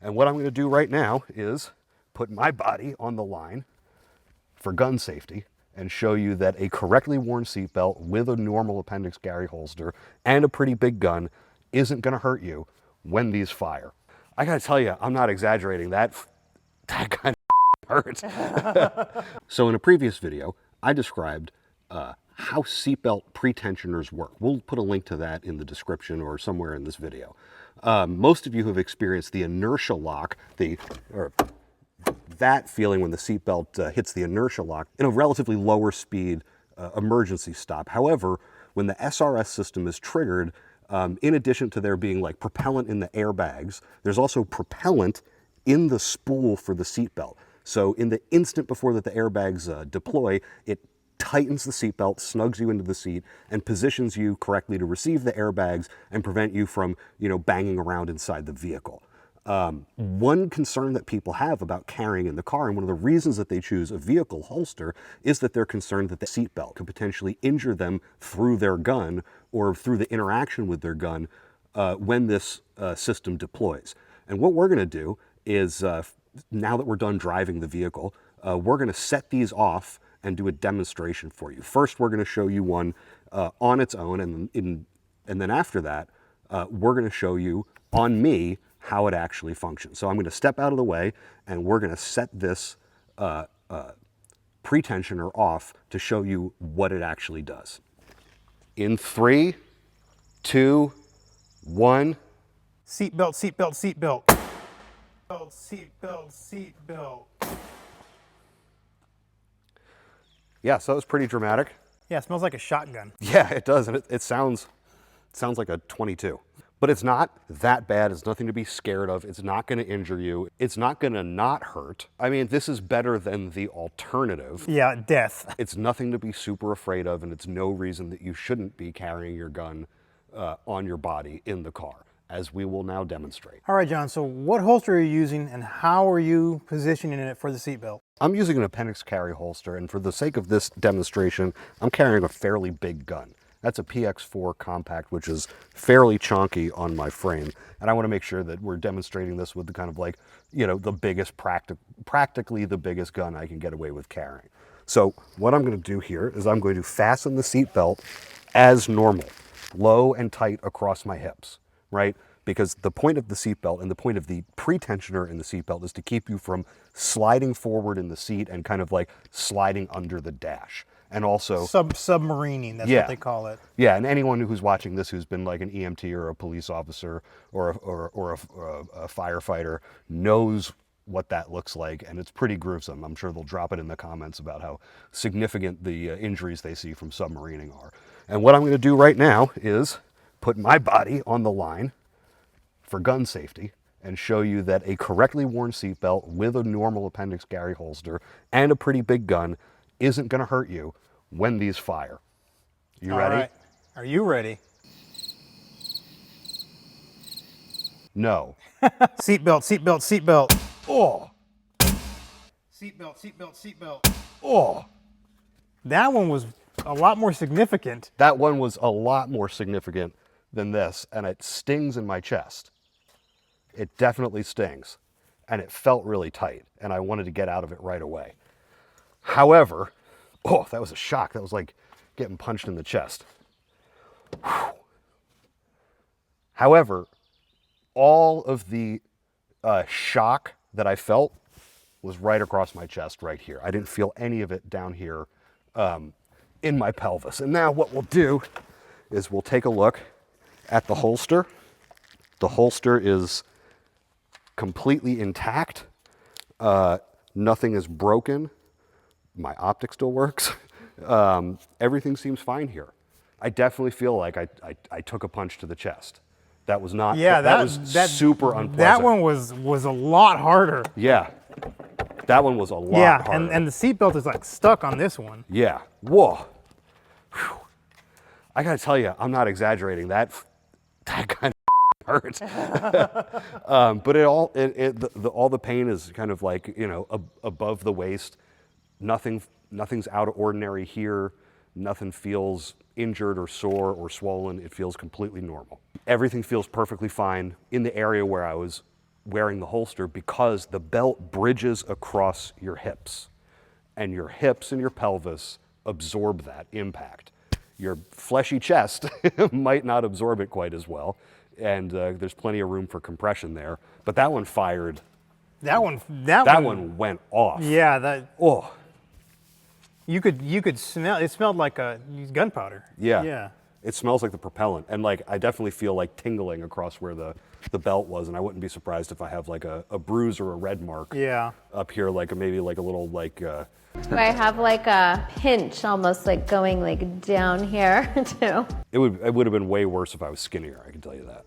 And what I'm going to do right now is put my body on the line for gun safety and show you that a correctly worn seatbelt with a normal appendix carry holster and a pretty big gun isn't going to hurt you when these fire. I got to tell you, I'm not exaggerating. That kind of hurts. So in a previous video, I described how seatbelt pretensioners work. We'll put a link to that in the description or somewhere in this video. Most of you have experienced the inertia lock, that feeling when the seatbelt hits the inertia lock in a relatively lower speed emergency stop. However, when the SRS system is triggered, in addition to there being like propellant in the airbags, there's also propellant in the spool for the seatbelt. So in the instant before that the airbags deploy, it tightens the seatbelt, snugs you into the seat, and positions you correctly to receive the airbags and prevent you from, banging around inside the vehicle. One concern that people have about carrying in the car, and one of the reasons that they choose a vehicle holster, is that they're concerned that the seatbelt could potentially injure them through their gun or through the interaction with their gun when this system deploys. And what we're going to do is, now that we're done driving the vehicle, we're going to set these off and do a demonstration for you. First, we're going to show you one on its own, and then after that, we're going to show you on me how it actually functions. So I'm going to step out of the way, and we're going to set this pretensioner off to show you what it actually does. In 3, 2, 1. Seatbelt, seatbelt, seatbelt. Seatbelt, seatbelt. Yeah, so that was pretty dramatic. Yeah, it smells like a shotgun. Yeah, it does, and it sounds like a 22. But it's not that bad. It's nothing to be scared of. It's not going to injure you. It's not going to not hurt. I mean, this is better than the alternative. Yeah, death. It's nothing to be super afraid of, and it's no reason that you shouldn't be carrying your gun on your body in the car, as we will now demonstrate. All right, John, so what holster are you using, and how are you positioning it for the seatbelt? I'm using an appendix carry holster, and for the sake of this demonstration, I'm carrying a fairly big gun. That's a PX4 compact, which is fairly chunky on my frame. And I want to make sure that we're demonstrating this with the kind of like, the biggest, practically the biggest gun I can get away with carrying. So what I'm going to do here is I'm going to fasten the seatbelt as normal, low and tight across my hips, right? Because the point of the seatbelt and the point of the pretensioner in the seatbelt is to keep you from sliding forward in the seat and kind of like sliding under the dash. And also submarining, that's what they call it. Yeah, and anyone who's watching this who's been like an EMT or a police officer or a firefighter knows what that looks like, and it's pretty gruesome. I'm sure they'll drop it in the comments about how significant the injuries they see from submarining are. And what I'm going to do right now is put my body on the line for gun safety and show you that a correctly worn seatbelt with a normal appendix carry holster and a pretty big gun isn't going to hurt you when these fire. You ready? All right. Are you ready? No. Seatbelt, seatbelt, seatbelt. Oh. Seatbelt, seatbelt, seatbelt. Oh. That one was a lot more significant. That one was a lot more significant than this, and it stings in my chest. It definitely stings, and it felt really tight, and I wanted to get out of it right away. However, oh, that was a shock. That was like getting punched in the chest. Whew. However, all of the shock that I felt was right across my chest right here. I didn't feel any of it down here in my pelvis. And now what we'll do is we'll take a look at the holster. The holster is completely intact. Nothing is broken. My optic still works. Everything seems fine here. I definitely feel like I took a punch to the chest. That was not, that was super unpleasant. That one was a lot harder. Yeah, that one was a lot harder. And the seatbelt is like stuck on this one. Yeah, whoa. Whew. I gotta tell you, I'm not exaggerating. That kind of hurts. But all the pain is kind of like, above the waist. Nothing's out of ordinary here. Nothing feels injured or sore or swollen. It feels completely normal. Everything feels perfectly fine in the area where I was wearing the holster because the belt bridges across your hips, and your hips and your pelvis absorb that impact. Your fleshy chest might not absorb it quite as well, and there's plenty of room for compression there. But that one fired. That one Went off. Yeah, that. Oh. You could smell. It smelled like gunpowder. Yeah. Yeah. It smells like the propellant, and like I definitely feel like tingling across where the belt was, and I wouldn't be surprised if I have like a bruise or a red mark. Yeah. Up here, like maybe like a little like. Where I have like a pinch, almost like going like down here too. It would have been way worse if I was skinnier. I can tell you that.